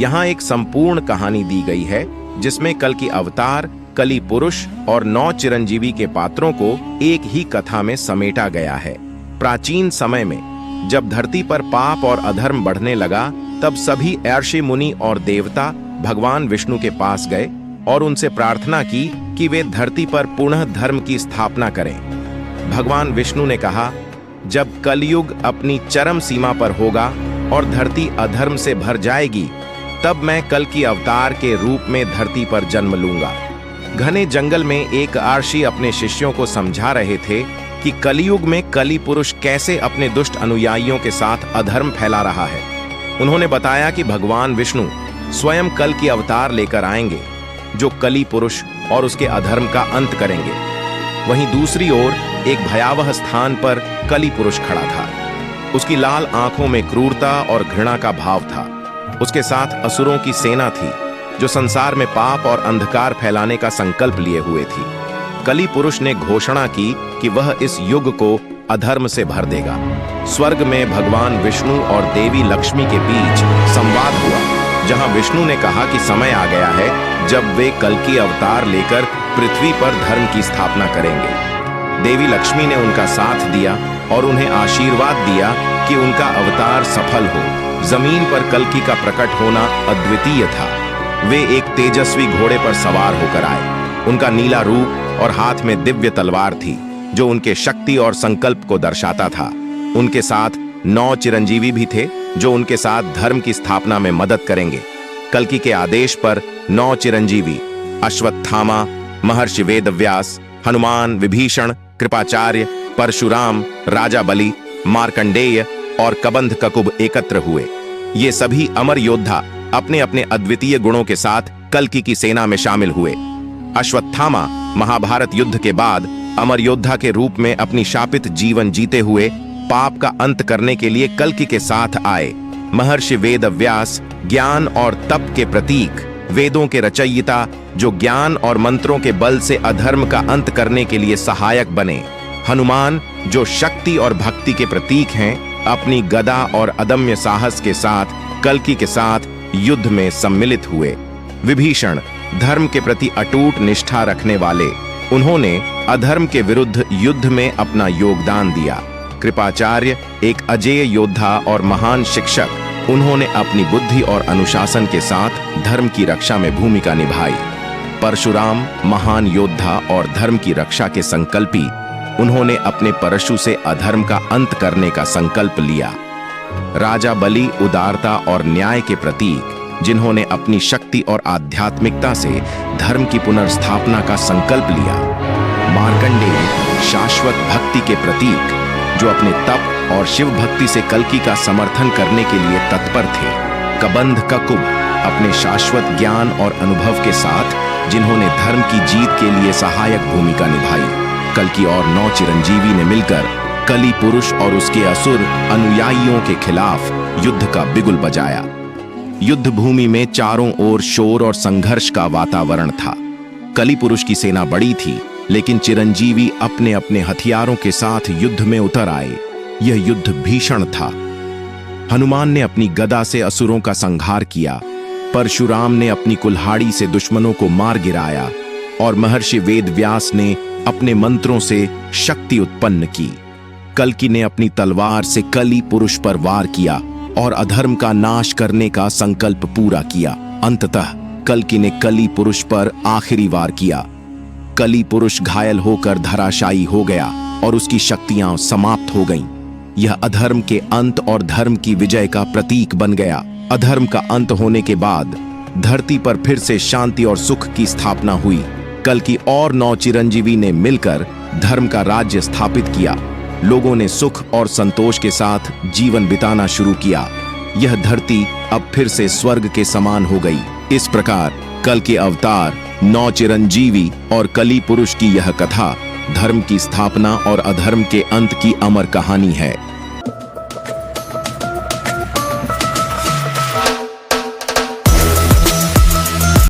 यहाँ एक संपूर्ण कहानी दी गई है जिसमें कल की अवतार, कली पुरुष और 9 चिरंजीवी के पात्रों को एक ही कथा में समेटा गया है। प्राचीन समय में जब धरती पर पाप और अधर्म बढ़ने लगा, तब सभी ऋषि मुनि और देवता भगवान विष्णु के पास गए और उनसे प्रार्थना की कि वे धरती पर पुनः धर्म की स्थापना करें। भगवान विष्णु ने कहा, जब कलयुग अपनी चरम सीमा पर होगा और धरती अधर्म से भर जाएगी, तब मैं कल की अवतार के रूप में धरती पर जन्म लूंगा। घने जंगल में एक ऋषि अपने शिष्यों को समझा रहे थे कि कलयुग में कली पुरुष कैसे अपने दुष्ट अनुयायियों के साथ अधर्म फैला रहा है। उन्होंने बताया कि भगवान विष्णु स्वयं कल की अवतार लेकर आएंगे, जो कली पुरुष और उसके अधर्म का अंत करेंगे। वहीं दूसरी ओर एक भयावह स्थान पर कली पुरुष खड़ा था। उसकी लाल आंखों में क्रूरता और घृणा का भाव था। उसके साथ असुरों की सेना थी जो संसार में पाप और अंधकार फैलाने का संकल्प लिए हुए थी। कली पुरुष ने घोषणा की कि वह इस युग को अधर्म से भर देगा। स्वर्ग में भगवान विष्णु और देवी लक्ष्मी के बीच संवाद हुआ, जहां विष्णु ने कहा कि समय आ गया है जब वे कल की अवतार लेकर पृथ्वी पर धर्म की स्थापना करेंगे। देवी लक्ष्मी ने उनका साथ दिया और उन्हें आशीर्वाद दिया कि उनका अवतार सफल हो। जमीन पर कल्कि का प्रकट होना अद्वितीय था। वे एक तेजस्वी घोड़े पर सवार होकर आए। उनका नीला रूप और हाथ में दिव्य तलवार थी जो उनके शक्ति और संकल्प को दर्शाता था। उनके साथ 9 चिरंजीवी भी थे जो उनके साथ धर्म की स्थापना में मदद करेंगे। कल्कि के आदेश पर 9 चिरंजीवी अश्वत्थामा, महर्षि वेदव्यास, हनुमान, विभीषण, कृपाचार्य, परशुराम, राजा बलि, मार्कंडेय और कबंध ककुब एकत्र हुए। ये सभी अमर योद्धा अपने अपने अद्वितीय गुणों के साथ कल्कि की सेना में शामिल हुए। अश्वत्थामा महाभारत युद्ध के बाद अमर योद्धा के रूप में अपनी शापित जीवन जीते हुए पाप का अंत करने के लिए कल्कि के साथ आए। महर्षि वेदव्यास ज्ञान और तप के प्रतीक, वेदों के रचयिता जो ज्ञान और मंत्रों के बल से अधर्म का अंत करने के लिए सहायक बने। हनुमान जो शक्ति और भक्ति के प्रतीक हैं, अपनी गदा और अदम्य साहस के साथ कल्कि के साथ युद्ध में सम्मिलित हुए। विभीषण धर्म के प्रति अटूट निष्ठा रखने वाले, उन्होंने अधर्म के विरुद्ध युद्ध में अपना योगदान दिया। कृपाचार्य एक अजेय योद्धा और महान शिक्षक, उन्होंने अपनी बुद्धि और अनुशासन के साथ धर्म की रक्षा में भूमिका निभाई। परशुराम महान योद्धा और धर्म की रक्षा के संकल्पी, उन्होंने अपने परशु से अधर्म का अंत करने का संकल्प लिया। राजा बलि उदारता और न्याय के प्रतीक, जिन्होंने अपनी शक्ति और आध्यात्मिकता से धर्म की पुनर्स्थापना का संकल्प लिया। मार्कंडेय शाश्वत भक्ति के प्रतीक, जो अपने तप और शिव भक्ति से कल्कि का समर्थन करने के लिए तत्पर थे। कबंध ककुब अपने शाश्वत ज्ञान और अनुभव के साथ, जिन्होंने धर्म की जीत के लिए सहायक भूमिका निभाई। कल्कि और 9 चिरंजीवी ने मिलकर कली पुरुष और उसके असुर अनुयायियों के खिलाफ युद्ध का बिगुल बजाया। युद्ध भूमि में चारों ओर शोर और संघर्ष का वातावरण था। कली पुरुष की सेना बड़ी थी, लेकिन चिरंजीवी अपने अपने हथियारों के साथ युद्ध में उतर आए। यह युद्ध भीषण था। हनुमान ने अपनी गदा से असुरों का संहार किया, परशुराम ने अपनी कुल्हाड़ी से दुश्मनों को मार गिराया और महर्षि वेदव्यास ने अपने मंत्रों से शक्ति उत्पन्न की। कल्कि ने अपनी तलवार से कली पुरुष पर वार किया और अधर्म का नाश करने का संकल्प पूरा किया। अंततः कल्कि ने कली पुरुष पर आखिरी वार किया। कली पुरुष घायल होकर धराशायी हो गया और उसकी शक्तियां समाप्त हो गईं। यह अधर्म के अंत और धर्म की विजय का प्रतीक बन गया। अधर्म का अंत होने के बाद धरती पर फिर से शांति और सुख की स्थापना हुई। कल्कि और 9 चिरंजीवी ने मिलकर धर्म का राज्य स्थापित किया। लोगों ने सुख और संतोष के साथ जीवन बिताना शुरू किया। यह धरती अब फिर से स्वर्ग के समान हो गई। इस प्रकार कल के अवतार, 9 चिरंजीवी और कली पुरुष की यह कथा धर्म की स्थापना और अधर्म के अंत की अमर कहानी है।